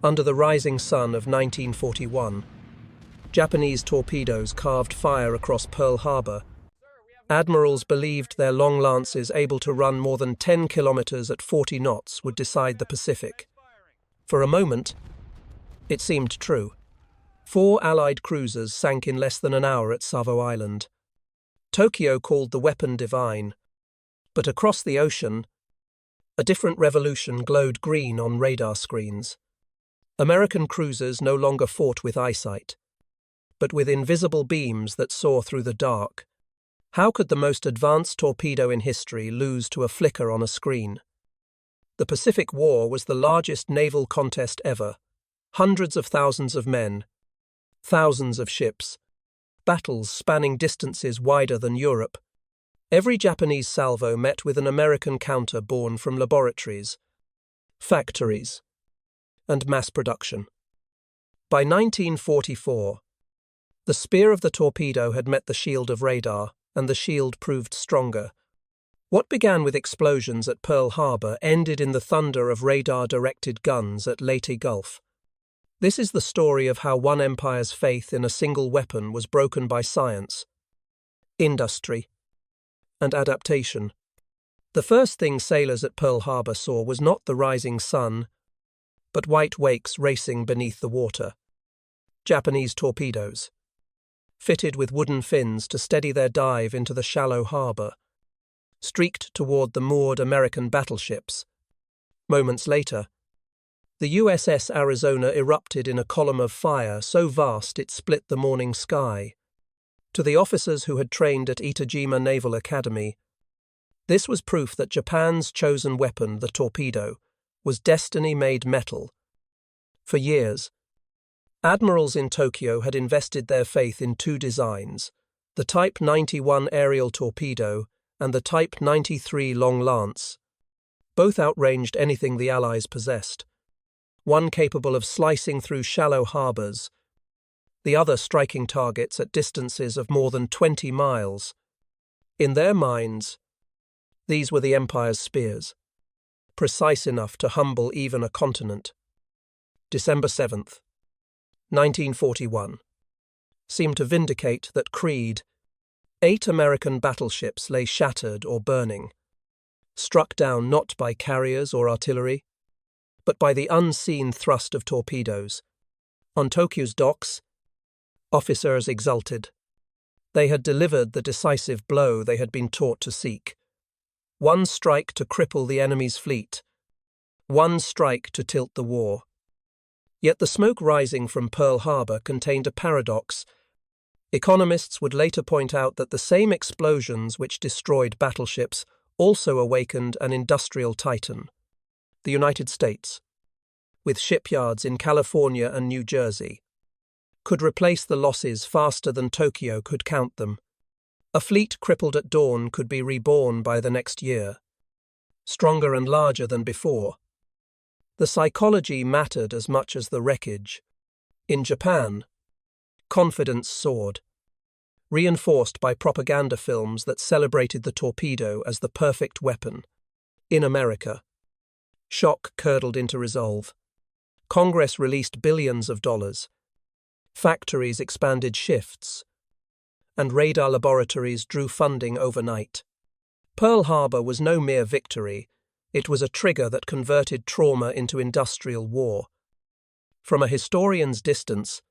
Under the rising sun of 1941, Japanese torpedoes carved fire across Pearl Harbor. Admirals believed their long lances, able to run more than 10 kilometers at 40 knots, would decide the Pacific. For a moment, it seemed true. 4 Allied cruisers sank in less than an hour at Savo Island. Tokyo called the weapon divine. But across the ocean, a different revolution glowed green on radar screens. American cruisers no longer fought with eyesight, but with invisible beams that saw through the dark. How could the most advanced torpedo in history lose to a flicker on a screen? The Pacific War was the largest naval contest ever. Hundreds of thousands of men, thousands of ships, battles spanning distances wider than Europe. Every Japanese salvo met with an American counter born from laboratories, factories, and mass production. By 1944, the spear of the torpedo had met the shield of radar, and the shield proved stronger. What began with explosions at Pearl Harbor ended in the thunder of radar-directed guns at Leyte Gulf. This is the story of how one empire's faith in a single weapon was broken by science, industry, and adaptation. The first thing sailors at Pearl Harbor saw was not the rising sun, but white wakes racing beneath the water. Japanese torpedoes, fitted with wooden fins to steady their dive into the shallow harbor, streaked toward the moored American battleships. Moments later, the USS Arizona erupted in a column of fire so vast it split the morning sky. To the officers who had trained at Itajima Naval Academy, this was proof that Japan's chosen weapon, the torpedo, was destiny-made metal. For years, admirals in Tokyo had invested their faith in 2 designs, the Type 91 aerial torpedo and the Type 93 long lance. Both outranged anything the Allies possessed. One capable of slicing through shallow harbors, the other striking targets at distances of more than 20 miles. In their minds, these were the Empire's spears, precise enough to humble even a continent. December 7th, 1941, seemed to vindicate that creed. 8 American battleships lay shattered or burning, struck down not by carriers or artillery, but by the unseen thrust of torpedoes. On Tokyo's docks, officers exulted. They had delivered the decisive blow they had been taught to seek. One strike to cripple the enemy's fleet, one strike to tilt the war. Yet the smoke rising from Pearl Harbor contained a paradox. Economists would later point out that the same explosions which destroyed battleships also awakened an industrial titan, the United States, with shipyards in California and New Jersey, could replace the losses faster than Tokyo could count them. A fleet crippled at dawn could be reborn by the next year, stronger and larger than before. The psychology mattered as much as the wreckage. In Japan, confidence soared, reinforced by propaganda films that celebrated the torpedo as the perfect weapon. In America, shock curdled into resolve. Congress released billions of dollars. Factories expanded shifts, and radar laboratories drew funding overnight. Pearl Harbor was no mere victory. It was a trigger that converted trauma into industrial war. From a historian's distance,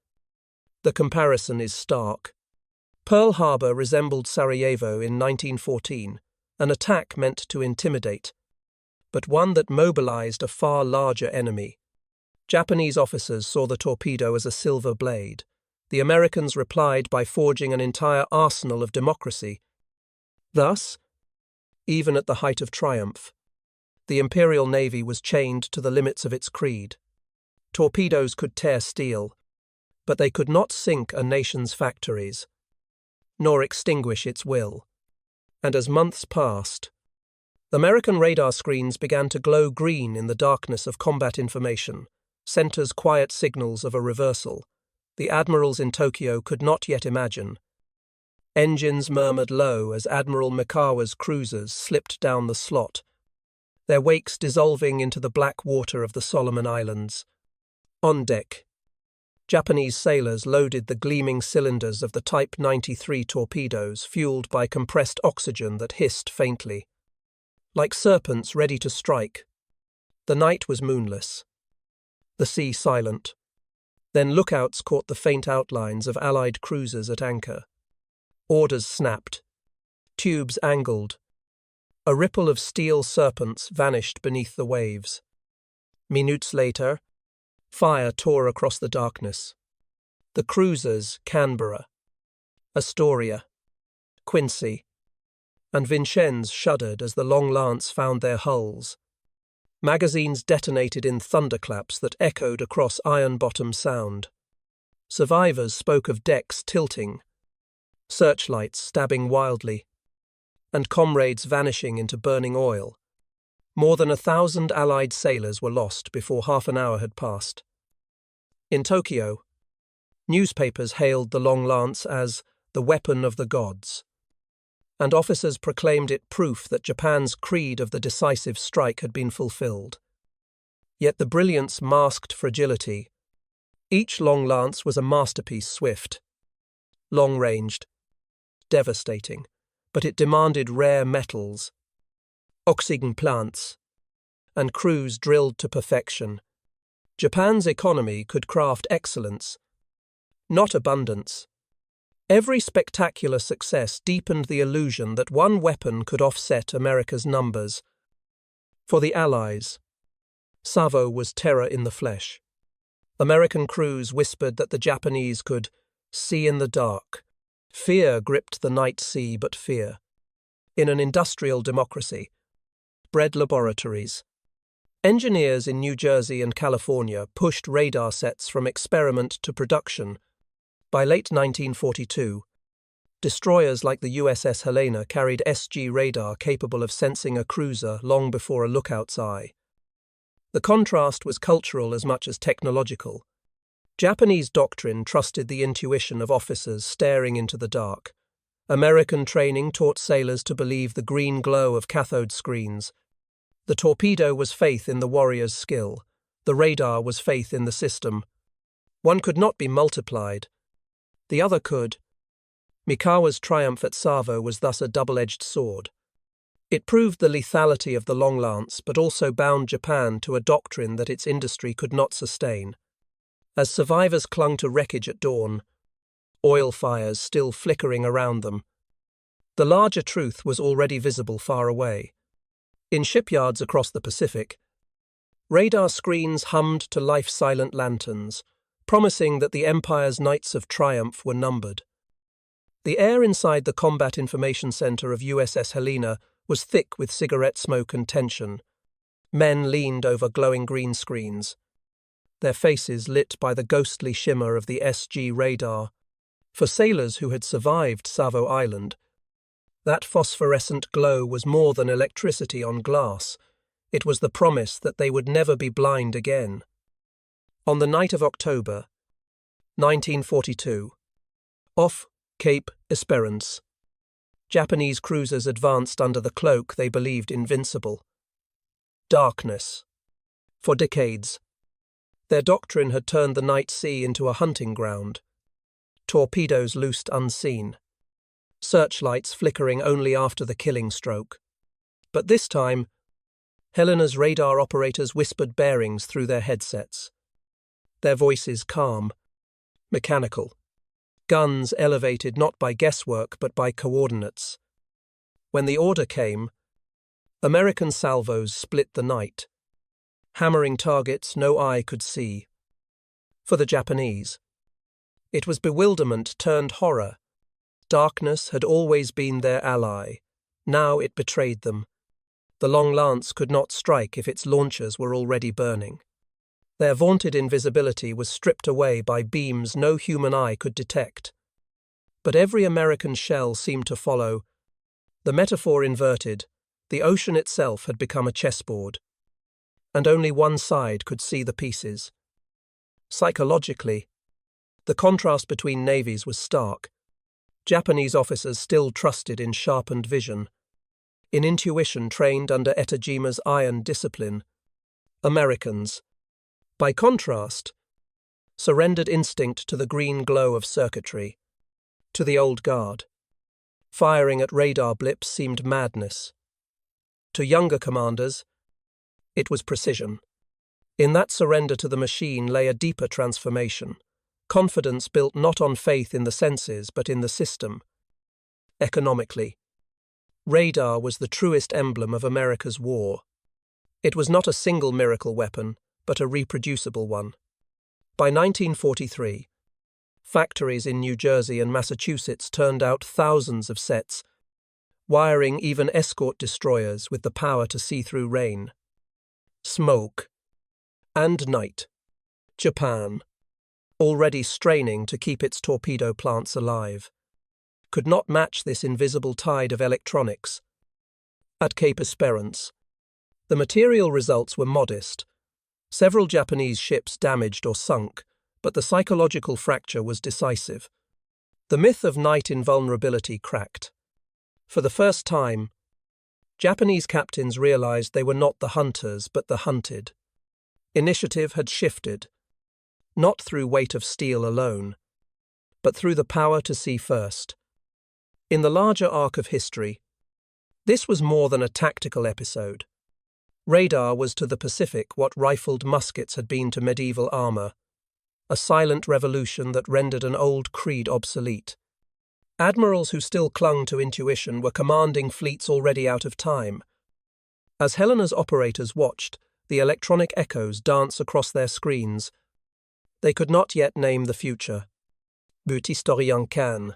the comparison is stark. Pearl Harbor resembled Sarajevo in 1914, an attack meant to intimidate, but one that mobilized a far larger enemy. Japanese officers saw the torpedo as a silver blade. The Americans replied by forging an entire arsenal of democracy. Thus, even at the height of triumph, the Imperial Navy was chained to the limits of its creed. Torpedoes could tear steel, but they could not sink a nation's factories, nor extinguish its will. And as months passed, American radar screens began to glow green in the darkness of combat information, centers quiet signals of a reversal. The admirals in Tokyo could not yet imagine. Engines murmured low as Admiral Mikawa's cruisers slipped down the slot, their wakes dissolving into the black water of the Solomon Islands. On deck, Japanese sailors loaded the gleaming cylinders of the Type 93 torpedoes, fueled by compressed oxygen that hissed faintly. Like serpents ready to strike, the night was moonless, the sea silent. Then lookouts caught the faint outlines of Allied cruisers at anchor. Orders snapped, tubes angled. A ripple of steel serpents vanished beneath the waves. Minutes later, fire tore across the darkness. The cruisers Canberra, Astoria, Quincy, and Vincennes shuddered as the long lance found their hulls. Magazines detonated in thunderclaps that echoed across iron-bottom sound. Survivors spoke of decks tilting, searchlights stabbing wildly, and comrades vanishing into burning oil. More than 1,000 Allied sailors were lost before half an hour had passed. In Tokyo, newspapers hailed the long lance as the weapon of the gods, and officers proclaimed it proof that Japan's creed of the decisive strike had been fulfilled. Yet the brilliance masked fragility. Each long lance was a masterpiece, swift, long-ranged, devastating, but it demanded rare metals, oxygen plants, and crews drilled to perfection. Japan's economy could craft excellence, not abundance. Every spectacular success deepened the illusion that one weapon could offset America's numbers. For the Allies, Savo was terror in the flesh. American crews whispered that the Japanese could see in the dark. Fear gripped the night sea, but fear. In an industrial democracy, bred laboratories. Engineers in New Jersey and California pushed radar sets from experiment to production. By late 1942, destroyers like the USS Helena carried SG radar capable of sensing a cruiser long before a lookout's eye. The contrast was cultural as much as technological. Japanese doctrine trusted the intuition of officers staring into the dark. American training taught sailors to believe the green glow of cathode screens. The torpedo was faith in the warrior's skill. The radar was faith in the system. One could not be multiplied. The other could. Mikawa's triumph at Savo was thus a double-edged sword. It proved the lethality of the long lance, but also bound Japan to a doctrine that its industry could not sustain. As survivors clung to wreckage at dawn, oil fires still flickering around them, the larger truth was already visible far away. In shipyards across the Pacific, radar screens hummed to life-silent lanterns, promising that the Empire's nights of triumph were numbered. The air inside the Combat Information Center of USS Helena was thick with cigarette smoke and tension. Men leaned over glowing green screens, their faces lit by the ghostly shimmer of the SG radar. For sailors who had survived Savo Island, that phosphorescent glow was more than electricity on glass. It was the promise that they would never be blind again. On the night of October, 1942, off Cape Esperance, Japanese cruisers advanced under the cloak they believed invincible. Darkness. For decades, their doctrine had turned the night sea into a hunting ground. Torpedoes loosed unseen, searchlights flickering only after the killing stroke. But this time, Helena's radar operators whispered bearings through their headsets. Their voices calm, mechanical. Guns elevated not by guesswork but by coordinates. When the order came, American salvos split the night, hammering targets no eye could see. For the Japanese, it was bewilderment turned horror. Darkness had always been their ally. Now it betrayed them. The long lance could not strike if its launchers were already burning. Their vaunted invisibility was stripped away by beams no human eye could detect. But every American shell seemed to follow. The metaphor inverted, the ocean itself had become a chessboard, and only one side could see the pieces. Psychologically, the contrast between navies was stark. Japanese officers still trusted in sharpened vision, in intuition trained under Etajima's iron discipline. Americans, by contrast, surrendered instinct to the green glow of circuitry. To the old guard, firing at radar blips seemed madness. To younger commanders, it was precision. In that surrender to the machine lay a deeper transformation, confidence built not on faith in the senses but in the system. Economically, radar was the truest emblem of America's war. It was not a single miracle weapon, but a reproducible one. By 1943, factories in New Jersey and Massachusetts turned out thousands of sets, wiring even escort destroyers with the power to see through rain, smoke, and night. Japan, already straining to keep its torpedo plants alive, could not match this invisible tide of electronics. At Cape Esperance, the material results were modest. Several Japanese ships damaged or sunk, but the psychological fracture was decisive. The myth of night invulnerability cracked. For the first time, Japanese captains realized they were not the hunters but the hunted. Initiative had shifted, not through weight of steel alone, but through the power to see first. In the larger arc of history, this was more than a tactical episode. Radar was to the Pacific what rifled muskets had been to medieval armor, a silent revolution that rendered an old creed obsolete. Admirals who still clung to intuition were commanding fleets already out of time. As Helena's operators watched the electronic echoes dance across their screens, they could not yet name the future. But historien can.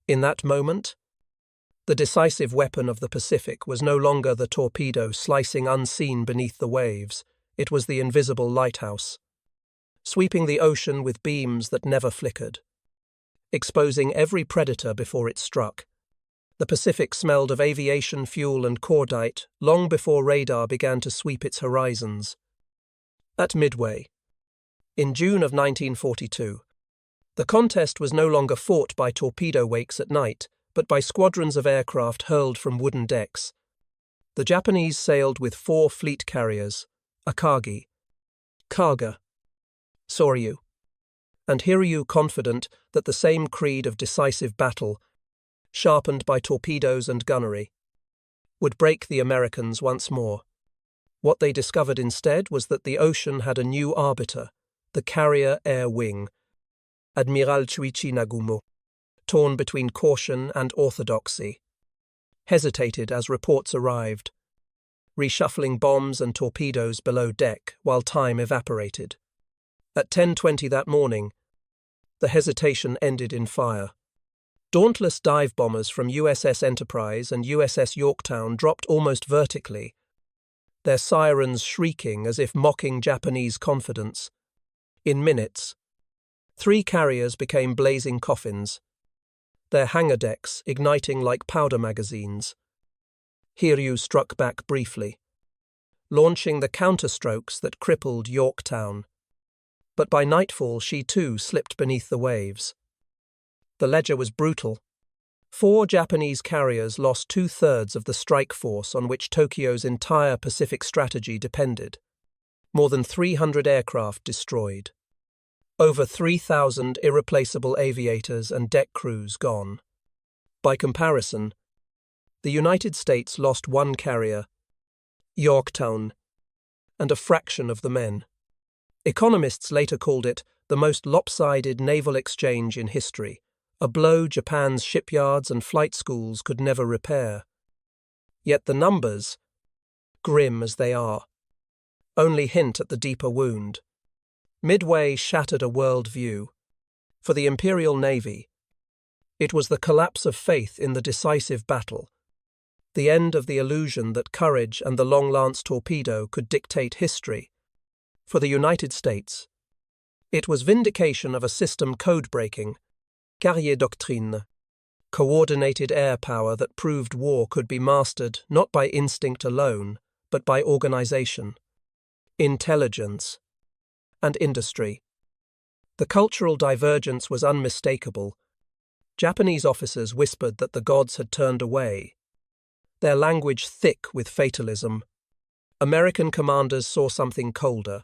In that moment, the decisive weapon of the Pacific was no longer the torpedo slicing unseen beneath the waves. It was the invisible lighthouse, sweeping the ocean with beams that never flickered, exposing every predator before it struck. The Pacific smelled of aviation fuel and cordite long before radar began to sweep its horizons. At Midway, in June of 1942, the contest was no longer fought by torpedo wakes at night, but by squadrons of aircraft hurled from wooden decks. The Japanese sailed with 4 fleet carriers, Akagi, Kaga, Soryu, and Hiryu, confident that the same creed of decisive battle, sharpened by torpedoes and gunnery, would break the Americans once more. What they discovered instead was that the ocean had a new arbiter, the carrier air wing, Admiral Chuichi Nagumo, torn between caution and orthodoxy, hesitated as reports arrived, reshuffling bombs and torpedoes below deck while time evaporated. At 10:20 that morning, the hesitation ended in fire. Dauntless dive bombers from USS Enterprise and USS Yorktown dropped almost vertically, their sirens shrieking as if mocking Japanese confidence. In minutes, 3 carriers became blazing coffins, their hangar decks igniting like powder magazines. Hiryu struck back briefly, launching the counterstrokes that crippled Yorktown. But by nightfall she too slipped beneath the waves. The ledger was brutal. 4 Japanese carriers lost 2/3 of the strike force on which Tokyo's entire Pacific strategy depended. More than 300 aircraft destroyed. Over 3,000 irreplaceable aviators and deck crews gone. By comparison, the United States lost 1 carrier, Yorktown, and a fraction of the men. Economists later called it the most lopsided naval exchange in history, a blow Japan's shipyards and flight schools could never repair. Yet the numbers, grim as they are, only hint at the deeper wound. Midway shattered a world view. For the Imperial Navy, it was the collapse of faith in the decisive battle, the end of the illusion that courage and the long-lance torpedo could dictate history. For the United States, it was vindication of a system code-breaking, carrier doctrine, coordinated air power that proved war could be mastered not by instinct alone, but by organization, intelligence, and industry. The cultural divergence was unmistakable. Japanese officers whispered that the gods had turned away, their language thick with fatalism. American commanders saw something colder,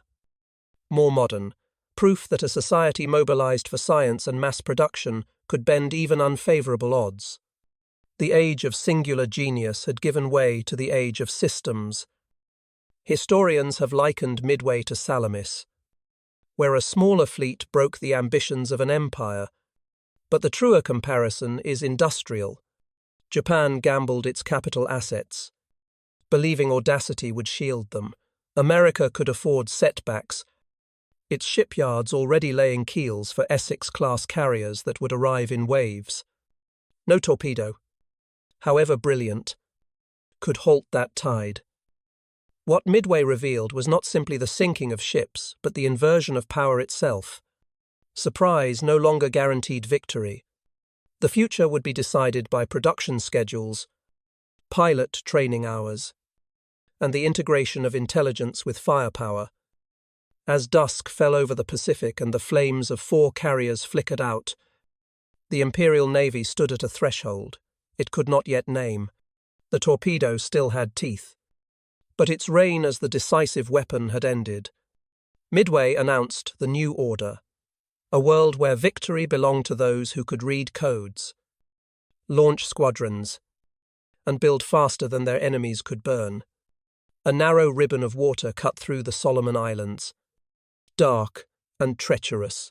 more modern, proof that a society mobilized for science and mass production could bend even unfavorable odds. The age of singular genius had given way to the age of systems. Historians have likened Midway to Salamis, where a smaller fleet broke the ambitions of an empire, but the truer comparison is industrial. Japan gambled its capital assets, believing audacity would shield them. America could afford setbacks, its shipyards already laying keels for Essex-class carriers that would arrive in waves. No torpedo, however brilliant, could halt that tide. What Midway revealed was not simply the sinking of ships, but the inversion of power itself. Surprise no longer guaranteed victory. The future would be decided by production schedules, pilot training hours, and the integration of intelligence with firepower. As dusk fell over the Pacific and the flames of 4 carriers flickered out, the Imperial Navy stood at a threshold it could not yet name. The torpedo still had teeth, but its reign as the decisive weapon had ended. Midway announced the new order, a world where victory belonged to those who could read codes, launch squadrons, and build faster than their enemies could burn. A narrow ribbon of water cut through the Solomon Islands, dark and treacherous,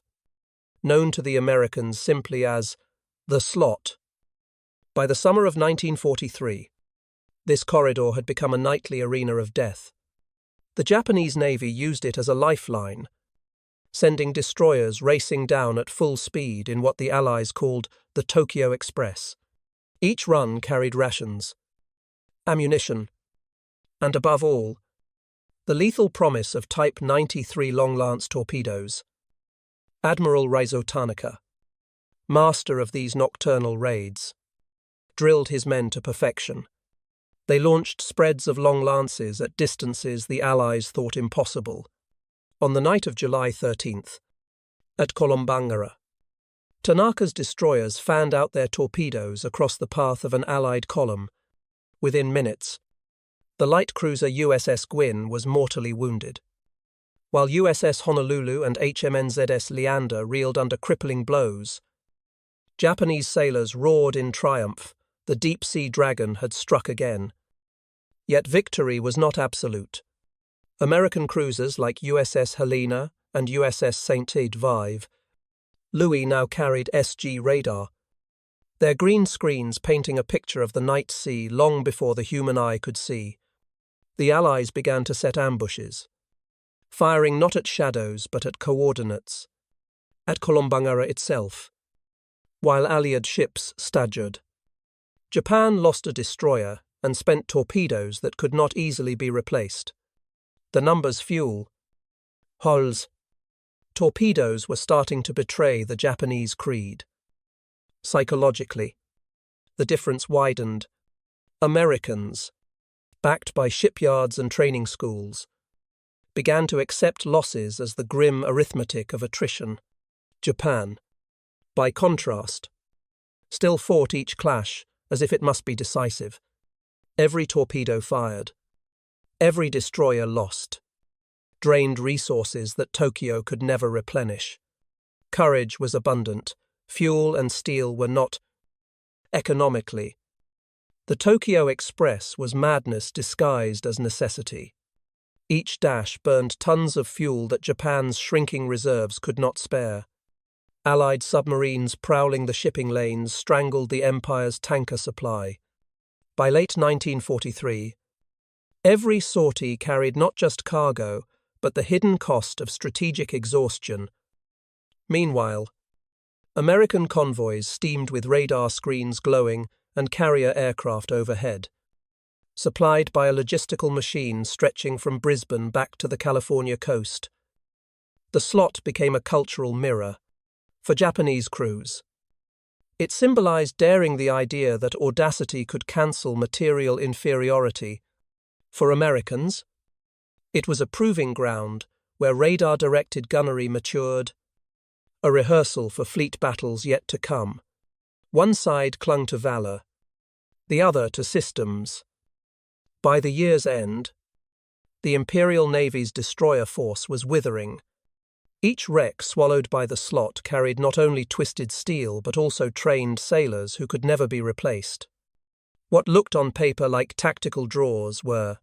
known to the Americans simply as the Slot. By the summer of 1943, this corridor had become a nightly arena of death. The Japanese Navy used it as a lifeline, sending destroyers racing down at full speed in what the Allies called the Tokyo Express. Each run carried rations, ammunition, and above all, the lethal promise of Type 93 long-lance torpedoes. Admiral Reizo Tanaka, master of these nocturnal raids, drilled his men to perfection. They launched spreads of long lances at distances the Allies thought impossible. On the night of July 13th, at Kolombangara, Tanaka's destroyers fanned out their torpedoes across the path of an Allied column. Within minutes, the light cruiser USS Gwin was mortally wounded, while USS Honolulu and HMNZS Leander reeled under crippling blows. Japanese sailors roared in triumph. The deep-sea dragon had struck again. Yet victory was not absolute. American cruisers like USS Helena and USS St. Vive, Louis now carried SG radar, their green screens painting a picture of the night sea long before the human eye could see. The Allies began to set ambushes, firing not at shadows but at coordinates, at Kolombangara itself, while Allied ships staggered. Japan lost a destroyer and spent torpedoes that could not easily be replaced. The numbers fuel. Hulls. Torpedoes were starting to betray the Japanese creed. Psychologically, the difference widened. Americans, backed by shipyards and training schools, began to accept losses as the grim arithmetic of attrition. Japan, by contrast, still fought each clash as if it must be decisive. Every torpedo fired, every destroyer lost, drained resources that Tokyo could never replenish. Courage was abundant, fuel and steel were not. Economically, the Tokyo Express was madness disguised as necessity. Each dash burned tons of fuel that Japan's shrinking reserves could not spare. Allied submarines prowling the shipping lanes strangled the Empire's tanker supply. By late 1943, every sortie carried not just cargo, but the hidden cost of strategic exhaustion. Meanwhile, American convoys steamed with radar screens glowing and carrier aircraft overhead, supplied by a logistical machine stretching from Brisbane back to the California coast. The slot became a cultural mirror for Japanese crews. It symbolized daring the idea that audacity could cancel material inferiority. For Americans, it was a proving ground where radar-directed gunnery matured, a rehearsal for fleet battles yet to come. One side clung to valor, the other to systems. By the year's end, the Imperial Navy's destroyer force was withering. Each wreck swallowed by the slot carried not only twisted steel but also trained sailors who could never be replaced. What looked on paper like tactical draws were,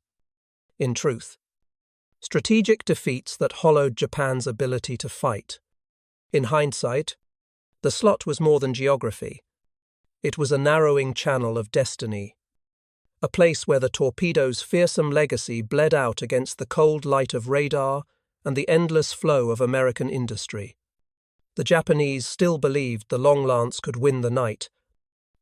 in truth, strategic defeats that hollowed Japan's ability to fight. In hindsight, the slot was more than geography. It was a narrowing channel of destiny, a place where the torpedo's fearsome legacy bled out against the cold light of radar and the endless flow of American industry. The Japanese still believed the Long Lance could win the night.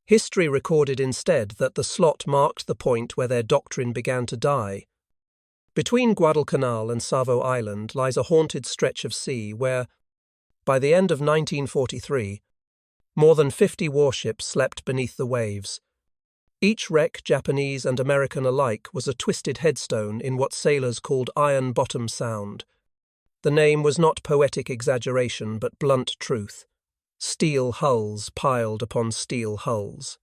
History recorded instead that the slot marked the point where their doctrine began to die. Between Guadalcanal and Savo Island lies a haunted stretch of sea where, by the end of 1943, more than 50 warships slept beneath the waves. Each wreck, Japanese and American alike, was a twisted headstone in what sailors called Iron Bottom Sound. The name was not poetic exaggeration but blunt truth. Steel hulls piled upon steel hulls.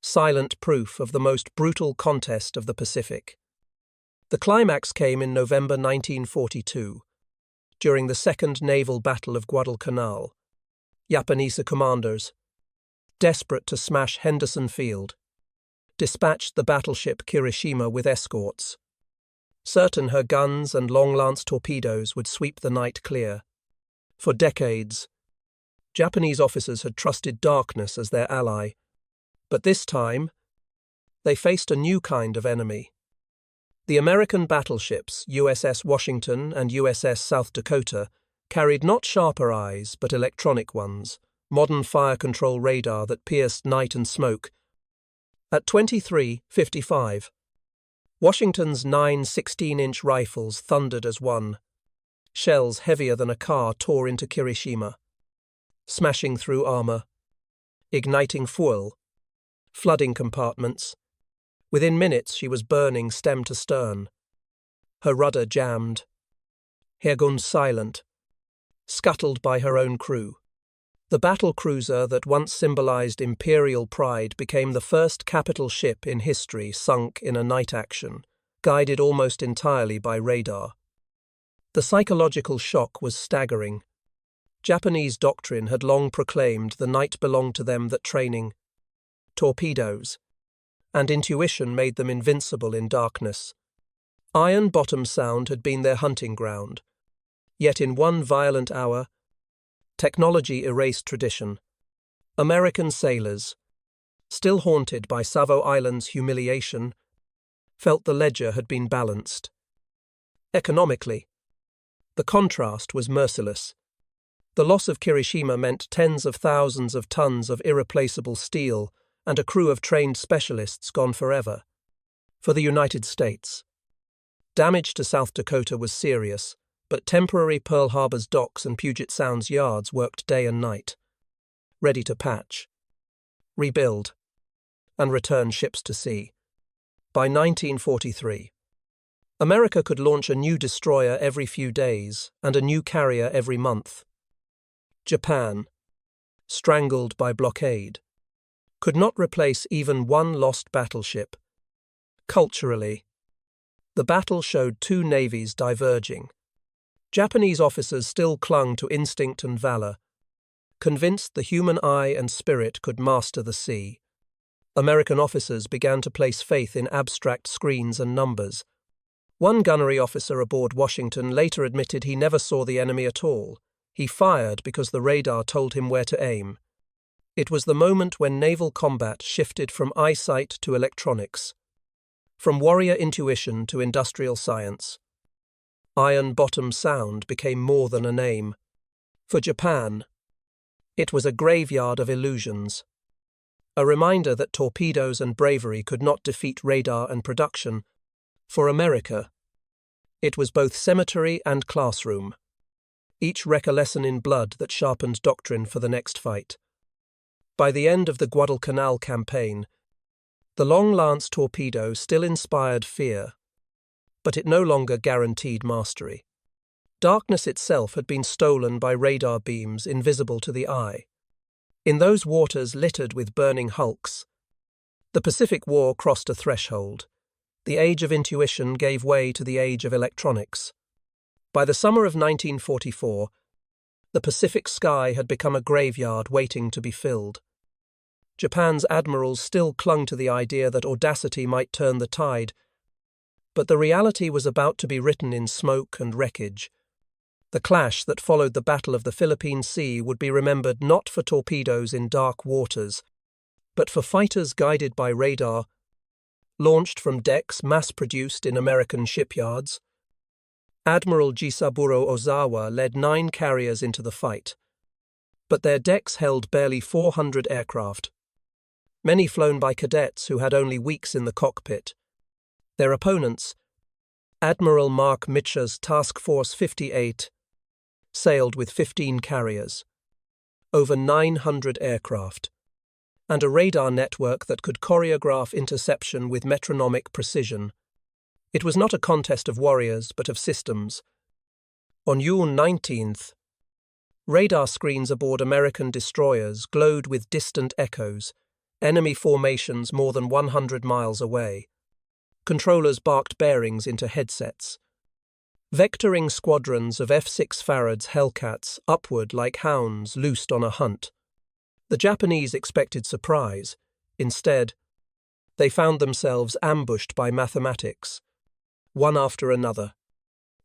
Silent proof of the most brutal contest of the Pacific. The climax came in November 1942, during the Second Naval Battle of Guadalcanal. Japanese commanders, desperate to smash Henderson Field, dispatched the battleship Kirishima with escorts, certain her guns and long-lance torpedoes would sweep the night clear. For decades, Japanese officers had trusted darkness as their ally, but this time, they faced a new kind of enemy. The American battleships USS Washington and USS South Dakota carried not sharper eyes but electronic ones, modern fire control radar that pierced night and smoke. At 23:55, Washington's 9 16-inch rifles thundered as one. Shells heavier than a car tore into Kirishima, smashing through armor, igniting fuel, flooding compartments. Within minutes she was burning stem to stern. Her rudder jammed. Her guns silent, scuttled by her own crew. The battle cruiser that once symbolized imperial pride became the first capital ship in history sunk in a night action, guided almost entirely by radar. The psychological shock was staggering. Japanese doctrine had long proclaimed the night belonged to them that training, torpedoes, and intuition made them invincible in darkness. Iron Bottom Sound had been their hunting ground. Yet in one violent hour, technology erased tradition. American sailors, still haunted by Savo Island's humiliation, felt the ledger had been balanced. Economically, the contrast was merciless. The loss of Kirishima meant tens of thousands of tons of irreplaceable steel and a crew of trained specialists gone forever. For the United States, damage to South Dakota was serious, but temporary Pearl Harbor's docks and Puget Sound's yards worked day and night, ready to patch, rebuild, and return ships to sea. By 1943, America could launch a new destroyer every few days and a new carrier every month. Japan, strangled by blockade, could not replace even one lost battleship. Culturally, the battle showed two navies diverging. Japanese officers still clung to instinct and valor, convinced the human eye and spirit could master the sea. American officers began to place faith in abstract screens and numbers. One gunnery officer aboard Washington later admitted he never saw the enemy at all. He fired because the radar told him where to aim. It was the moment when naval combat shifted from eyesight to electronics, from warrior intuition to industrial science. Iron Bottom Sound became more than a name. For Japan, it was a graveyard of illusions, a reminder that torpedoes and bravery could not defeat radar and production. For America, it was both cemetery and classroom, each wreck a lesson in blood that sharpened doctrine for the next fight. By the end of the Guadalcanal campaign, the long-lance torpedo still inspired fear, but it no longer guaranteed mastery. Darkness itself had been stolen by radar beams invisible to the eye. In those waters littered with burning hulks, the Pacific War crossed a threshold. The age of intuition gave way to the age of electronics. By the summer of 1944, The Pacific sky had become a graveyard waiting to be filled. Japan's admirals still clung to the idea that audacity might turn the tide, but the reality was about to be written in smoke and wreckage. The clash that followed the Battle of the Philippine Sea would be remembered not for torpedoes in dark waters, but for fighters guided by radar, launched from decks mass-produced in American shipyards. Admiral Jisaburo Ozawa led 9 carriers into the fight, but their decks held barely 400 aircraft, many flown by cadets who had only weeks in the cockpit. Their opponents, Admiral Mark Mitcher's Task Force 58, sailed with 15 carriers, over 900 aircraft, and a radar network that could choreograph interception with metronomic precision. It was not a contest of warriors, but of systems. On June 19th, radar screens aboard American destroyers glowed with distant echoes, enemy formations more than 100 miles away. Controllers barked bearings into headsets. Vectoring squadrons of F-6 Farads Hellcats upward like hounds loosed on a hunt. The Japanese expected surprise. Instead, they found themselves ambushed by mathematics, one after another.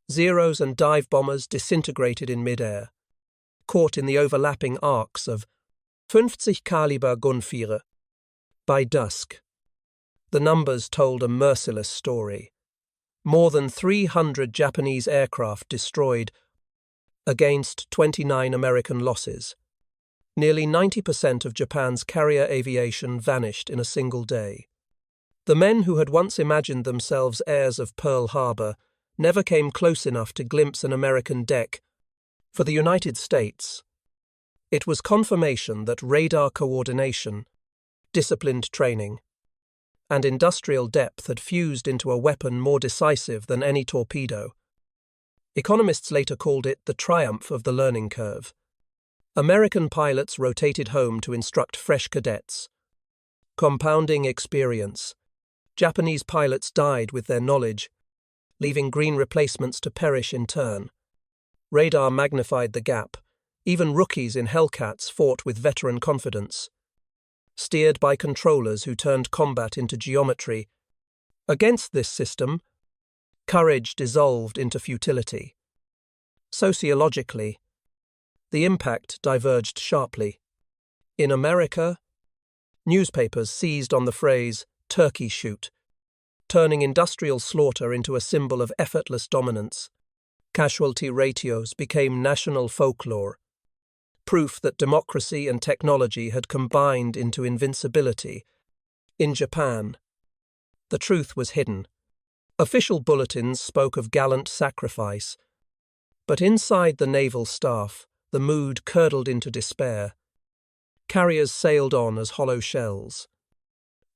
Zeros and dive bombers disintegrated in midair, caught in the overlapping arcs of 50 caliber Gunfire. By dusk, the numbers told a merciless story. More than 300 Japanese aircraft destroyed against 29 American losses. Nearly 90% of Japan's carrier aviation vanished in a single day. The men who had once imagined themselves heirs of Pearl Harbor never came close enough to glimpse an American deck. For the United States, it was confirmation that radar coordination, disciplined training, and industrial depth had fused into a weapon more decisive than any torpedo. Economists later called it the triumph of the learning curve. American pilots rotated home to instruct fresh cadets. Compounding experience. Japanese pilots died with their knowledge, leaving green replacements to perish in turn. Radar magnified the gap. Even rookies in Hellcats fought with veteran confidence. Steered by controllers who turned combat into geometry. Against this system, courage dissolved into futility. Sociologically, the impact diverged sharply. In America, newspapers seized on the phrase "turkey shoot," turning industrial slaughter into a symbol of effortless dominance. Casualty ratios became national folklore, proof that democracy and technology had combined into invincibility. In Japan, the truth was hidden. Official bulletins spoke of gallant sacrifice, but inside the naval staff, the mood curdled into despair. Carriers sailed on as hollow shells,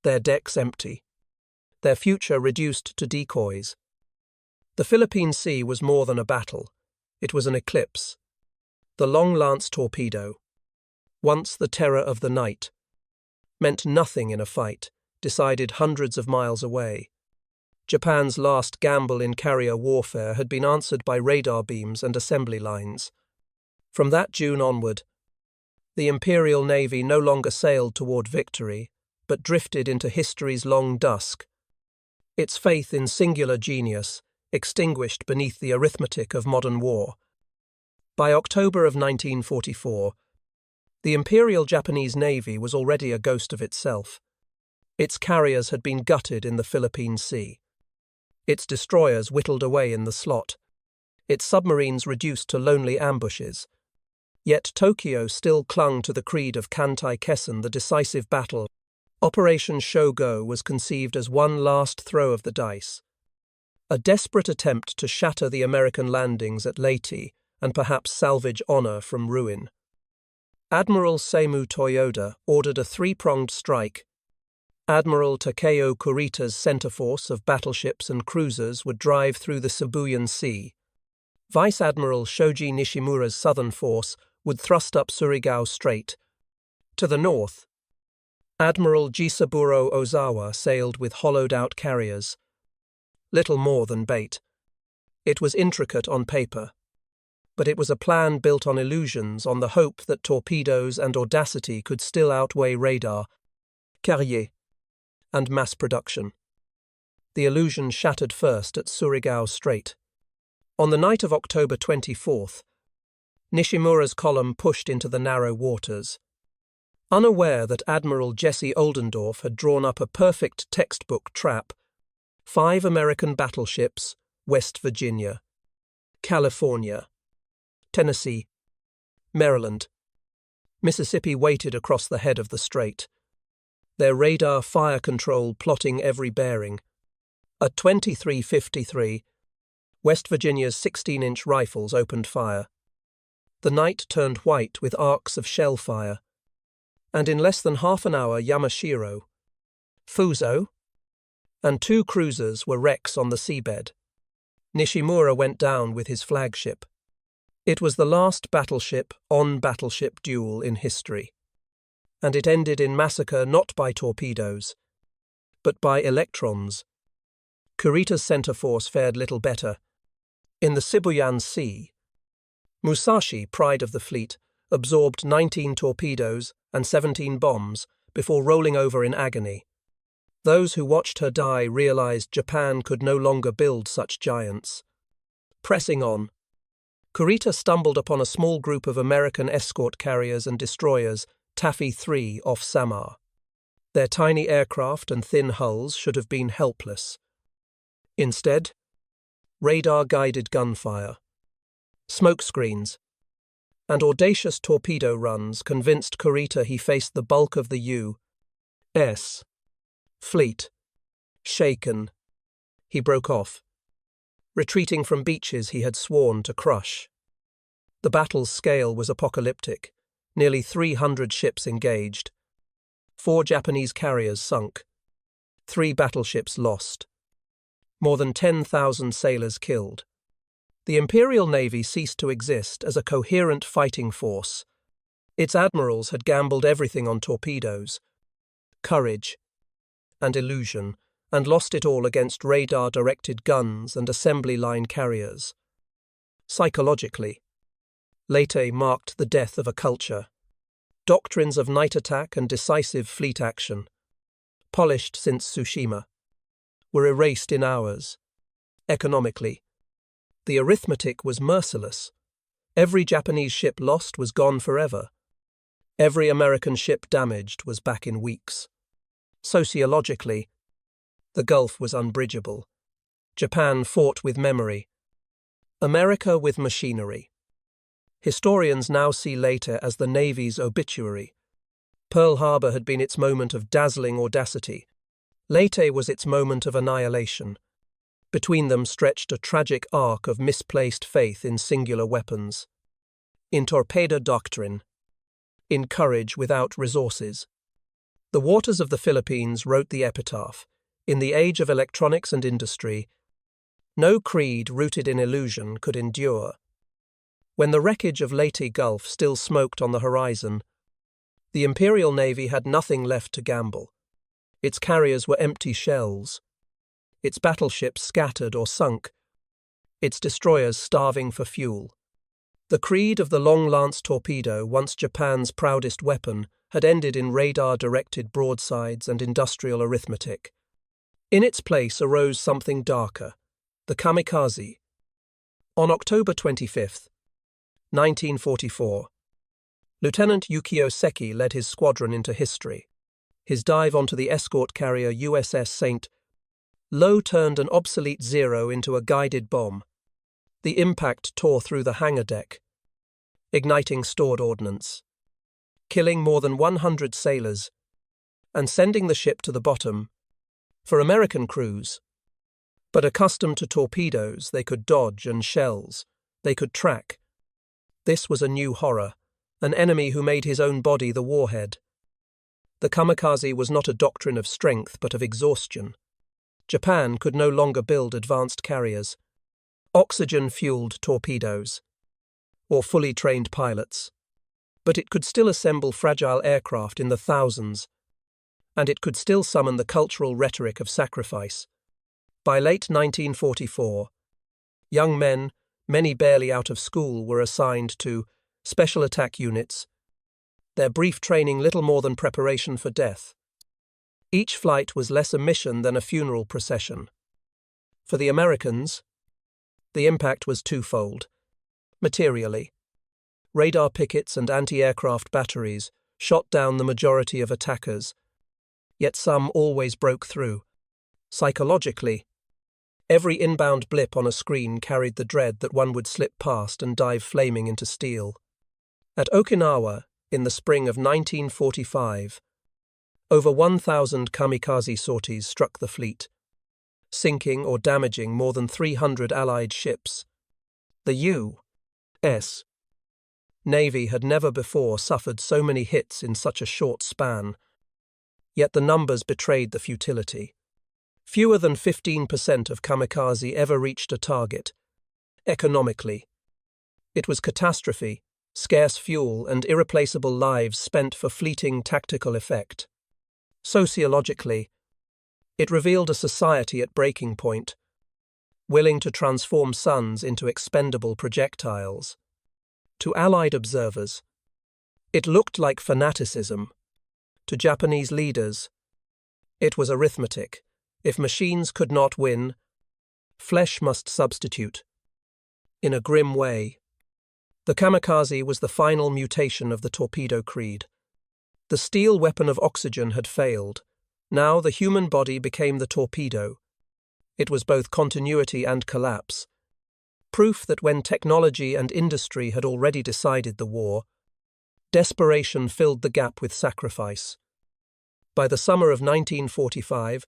their decks empty, their future reduced to decoys. The Philippine Sea was more than a battle. It was an eclipse. The long-lance torpedo, once the terror of the night, meant nothing in a fight, decided hundreds of miles away. Japan's last gamble in carrier warfare had been answered by radar beams and assembly lines. From that June onward, the Imperial Navy no longer sailed toward victory, but drifted into history's long dusk. Its faith in singular genius extinguished beneath the arithmetic of modern war. By October of 1944, the Imperial Japanese Navy was already a ghost of itself. Its carriers had been gutted in the Philippine Sea, its destroyers whittled away in the slot, its submarines reduced to lonely ambushes. Yet Tokyo still clung to the creed of Kantai-Kessen, the decisive battle. Operation Shogo was conceived as one last throw of the dice, a desperate attempt to shatter the American landings at Leyte and perhaps salvage honor from ruin. Admiral Seimu Toyoda ordered a three-pronged strike. Admiral Takeo Kurita's center force of battleships and cruisers would drive through the Sibuyan Sea. Vice Admiral Shoji Nishimura's southern force would thrust up Surigao Strait. To the north, Admiral Jisaburo Ozawa sailed with hollowed-out carriers. Little more than bait. It was intricate on paper, but it was a plan built on illusions, on the hope that torpedoes and audacity could still outweigh radar, carrier, and mass production. The illusion shattered first at Surigao Strait. On the night of October 24th, Nishimura's column pushed into the narrow waters. Unaware that Admiral Jesse Oldendorf had drawn up a perfect textbook trap, 5 American battleships, West Virginia, California, Tennessee, Maryland, Mississippi waited across the head of the strait, their radar fire control plotting every bearing. At 23:53, West Virginia's 16-inch rifles opened fire. The night turned white with arcs of shell fire, and in less than half an hour Yamashiro, Fuso, and 2 cruisers were wrecks on the seabed. Nishimura went down with his flagship. It was the last battleship-on-battleship duel in history, and it ended in massacre not by torpedoes, but by electrons. Kurita's center force fared little better. In the Sibuyan Sea, Musashi, pride of the fleet, absorbed 19 torpedoes and 17 bombs before rolling over in agony. Those who watched her die realized Japan could no longer build such giants. Pressing on, Kurita stumbled upon a small group of American escort carriers and destroyers, Taffy 3 off Samar. Their tiny aircraft and thin hulls should have been helpless. Instead, radar-guided gunfire, smoke screens, and audacious torpedo runs convinced Kurita he faced the bulk of the U.S. fleet. Shaken, he broke off, retreating from beaches he had sworn to crush. The battle's scale was apocalyptic. Nearly 300 ships engaged. 4 Japanese carriers sunk. 3 battleships lost. More than 10,000 sailors killed. The Imperial Navy ceased to exist as a coherent fighting force. Its admirals had gambled everything on torpedoes, courage, and illusion, and lost it all against radar-directed guns and assembly line carriers. Psychologically, Leyte marked the death of a culture. Doctrines of night attack and decisive fleet action, polished since Tsushima, were erased in hours. Economically, the arithmetic was merciless. Every Japanese ship lost was gone forever. Every American ship damaged was back in weeks. Sociologically, the gulf was unbridgeable. Japan fought with memory, America with machinery. Historians now see Leyte as the Navy's obituary. Pearl Harbor had been its moment of dazzling audacity. Leyte was its moment of annihilation. Between them stretched a tragic arc of misplaced faith in singular weapons, in torpedo doctrine, in courage without resources. The waters of the Philippines wrote the epitaph. In the age of electronics and industry, no creed rooted in illusion could endure. When the wreckage of Leyte Gulf still smoked on the horizon, the Imperial Navy had nothing left to gamble. Its carriers were empty shells, its battleships scattered or sunk, its destroyers starving for fuel. The creed of the long-lance torpedo, once Japan's proudest weapon, had ended in radar-directed broadsides and industrial arithmetic. In its place arose something darker, the kamikaze. On October 25th, 1944, Lieutenant Yukio Seki led his squadron into history. His dive onto the escort carrier USS St. Lo turned an obsolete Zero into a guided bomb. The impact tore through the hangar deck, igniting stored ordnance, killing more than 100 sailors, and sending the ship to the bottom. For American crews, but accustomed to torpedoes, they could dodge, and shells, they could track. This was a new horror, an enemy who made his own body the warhead. The kamikaze was not a doctrine of strength but of exhaustion. Japan could no longer build advanced carriers, oxygen-fueled torpedoes, or fully trained pilots. But it could still assemble fragile aircraft in the thousands, and it could still summon the cultural rhetoric of sacrifice. By late 1944, young men, Many barely out of school were assigned to special attack units, their brief training little more than preparation for death. Each flight was less a mission than a funeral procession. For the Americans, the impact was twofold. Materially, radar pickets and anti-aircraft batteries shot down the majority of attackers, yet some always broke through. Psychologically, every inbound blip on a screen carried the dread that one would slip past and dive flaming into steel. At Okinawa, in the spring of 1945, over 1,000 kamikaze sorties struck the fleet, sinking or damaging more than 300 Allied ships. The U.S. Navy had never before suffered so many hits in such a short span, yet the numbers betrayed the futility. Fewer than 15% of kamikaze ever reached a target. Economically, it was catastrophe, scarce fuel and irreplaceable lives spent for fleeting tactical effect. Sociologically, it revealed a society at breaking point, willing to transform suns into expendable projectiles. To Allied observers, it looked like fanaticism. To Japanese leaders, it was arithmetic. If machines could not win, flesh must substitute. In a grim way, the kamikaze was the final mutation of the torpedo creed. The steel weapon of oxygen had failed. Now the human body became the torpedo. It was both continuity and collapse. Proof that when technology and industry had already decided the war, desperation filled the gap with sacrifice. By the summer of 1945,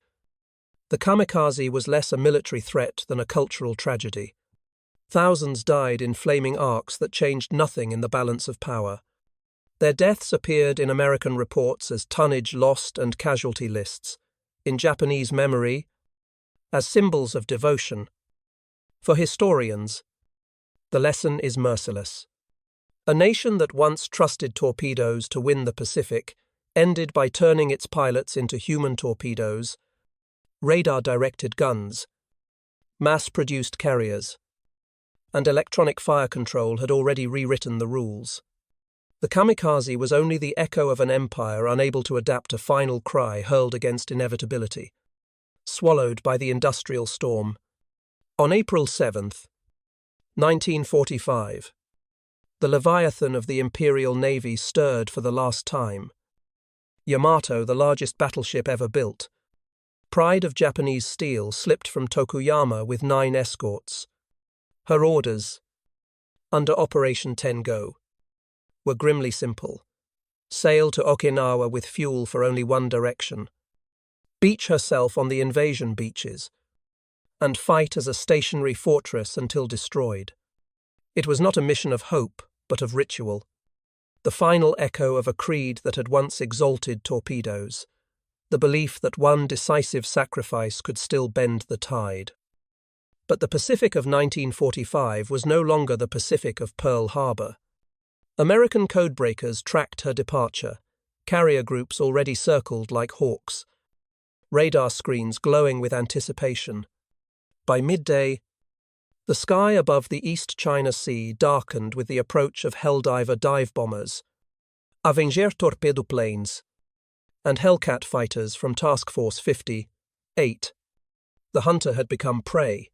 the kamikaze was less a military threat than a cultural tragedy. Thousands died in flaming arcs that changed nothing in the balance of power. Their deaths appeared in American reports as tonnage lost and casualty lists, in Japanese memory as symbols of devotion. For historians, the lesson is merciless. A nation that once trusted torpedoes to win the Pacific ended by turning its pilots into human torpedoes, radar-directed guns, mass-produced carriers, and electronic fire control had already rewritten the rules. The kamikaze was only the echo of an empire unable to adapt a final cry hurled against inevitability, swallowed by the industrial storm. On April 7th, 1945, the Leviathan of the Imperial Navy stirred for the last time. Yamato, the largest battleship ever built, pride of Japanese steel, slipped from Tokuyama with 9 escorts. Her orders, under Operation Tengo, were grimly simple. Sail to Okinawa with fuel for only one direction. Beach herself on the invasion beaches, and fight as a stationary fortress until destroyed. It was not a mission of hope, but of ritual. The final echo of a creed that had once exalted torpedoes. The belief that one decisive sacrifice could still bend the tide. But the Pacific of 1945 was no longer the Pacific of Pearl Harbor. American codebreakers tracked her departure, carrier groups already circled like hawks, radar screens glowing with anticipation. By midday, the sky above the East China Sea darkened with the approach of Helldiver dive bombers, Avenger torpedo planes, and Hellcat fighters from Task Force 50-8. The hunter had become prey.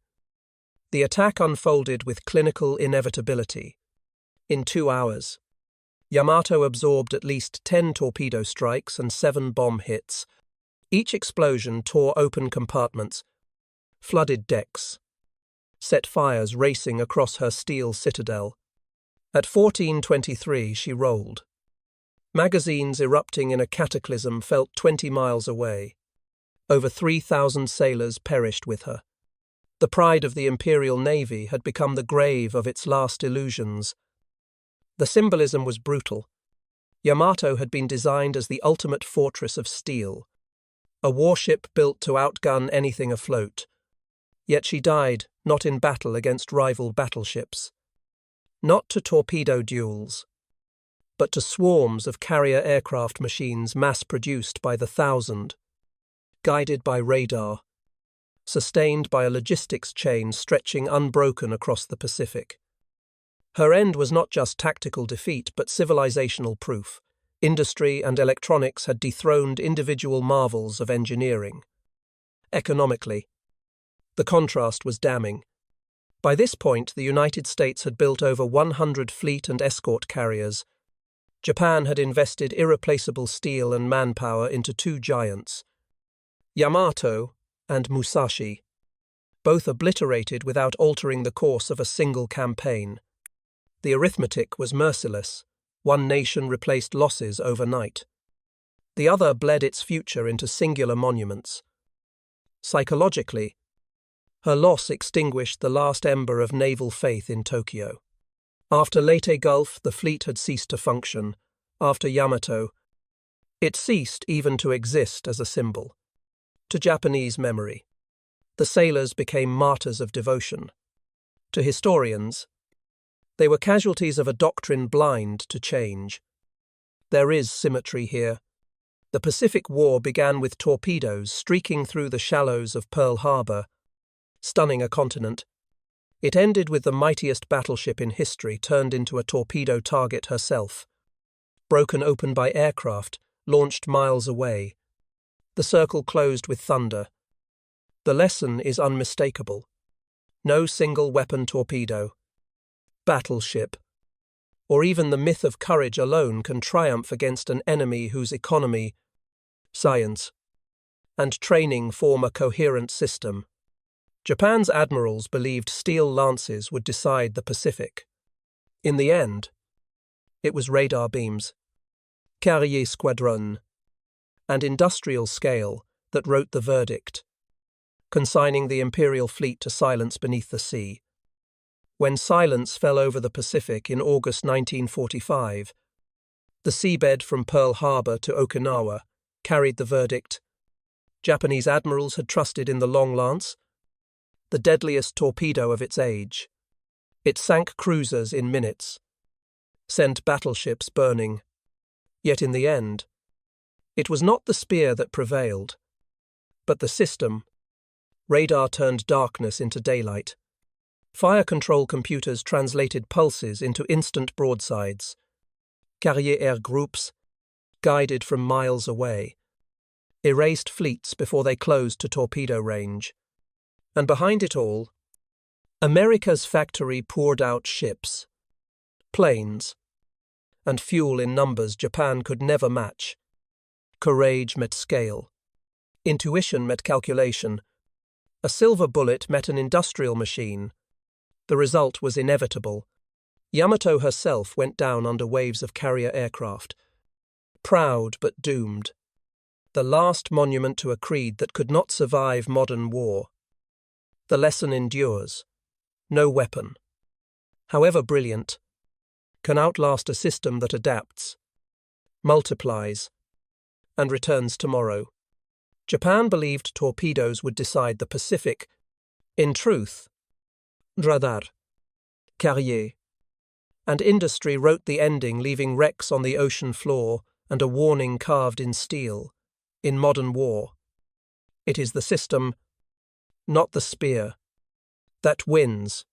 The attack unfolded with clinical inevitability. In 2 hours, Yamato absorbed at least 10 torpedo strikes and 7 bomb hits. Each explosion tore open compartments, flooded decks, set fires racing across her steel citadel. At 14:23 she rolled. Magazines erupting in a cataclysm felt 20 miles away. Over 3,000 sailors perished with her. The pride of the Imperial Navy had become the grave of its last illusions. The symbolism was brutal. Yamato had been designed as the ultimate fortress of steel, a warship built to outgun anything afloat. Yet she died not in battle against rival battleships, not to torpedo duels, but to swarms of carrier aircraft machines mass-produced by the thousand, guided by radar, sustained by a logistics chain stretching unbroken across the Pacific. Her end was not just tactical defeat, but civilizational proof. Industry and electronics had dethroned individual marvels of engineering. Economically, the contrast was damning. By this point, the United States had built over 100 fleet and escort carriers. Japan had invested irreplaceable steel and manpower into two giants, Yamato and Musashi, both obliterated without altering the course of a single campaign. The arithmetic was merciless. One nation replaced losses overnight. The other bled its future into singular monuments. Psychologically, her loss extinguished the last ember of naval faith in Tokyo. After Leyte Gulf, the fleet had ceased to function. After Yamato, it ceased even to exist as a symbol. To Japanese memory, the sailors became martyrs of devotion. To historians, they were casualties of a doctrine blind to change. There is symmetry here. The Pacific War began with torpedoes streaking through the shallows of Pearl Harbor, stunning a continent. It ended with the mightiest battleship in history turned into a torpedo target herself, broken open by aircraft launched miles away. The circle closed with thunder. The lesson is unmistakable. No single weapon torpedo, battleship, or even the myth of courage alone can triumph against an enemy whose economy, science, and training form a coherent system. Japan's admirals believed steel lances would decide the Pacific. In the end, it was radar beams, carrier squadron, and industrial scale that wrote the verdict, consigning the Imperial fleet to silence beneath the sea. When silence fell over the Pacific in August 1945, the seabed from Pearl Harbor to Okinawa carried the verdict. Japanese admirals had trusted in the long lance, the deadliest torpedo of its age. It sank cruisers in minutes, sent battleships burning. Yet in the end, it was not the spear that prevailed, but the system. Radar turned darkness into daylight. Fire control computers translated pulses into instant broadsides. Carrier air groups, guided from miles away, erased fleets before they closed to torpedo range. And behind it all, America's factory poured out ships, planes, and fuel in numbers Japan could never match. Courage met scale. Intuition met calculation. A silver bullet met an industrial machine. The result was inevitable. Yamato herself went down under waves of carrier aircraft, proud but doomed. The last monument to a creed that could not survive modern war. The lesson endures. No weapon, however brilliant, can outlast a system that adapts, multiplies, and returns tomorrow. Japan believed torpedoes would decide the Pacific. In truth, radar, carrier, and industry wrote the ending, leaving wrecks on the ocean floor and a warning carved in steel. In modern war, it is the system, not the spear, that wins.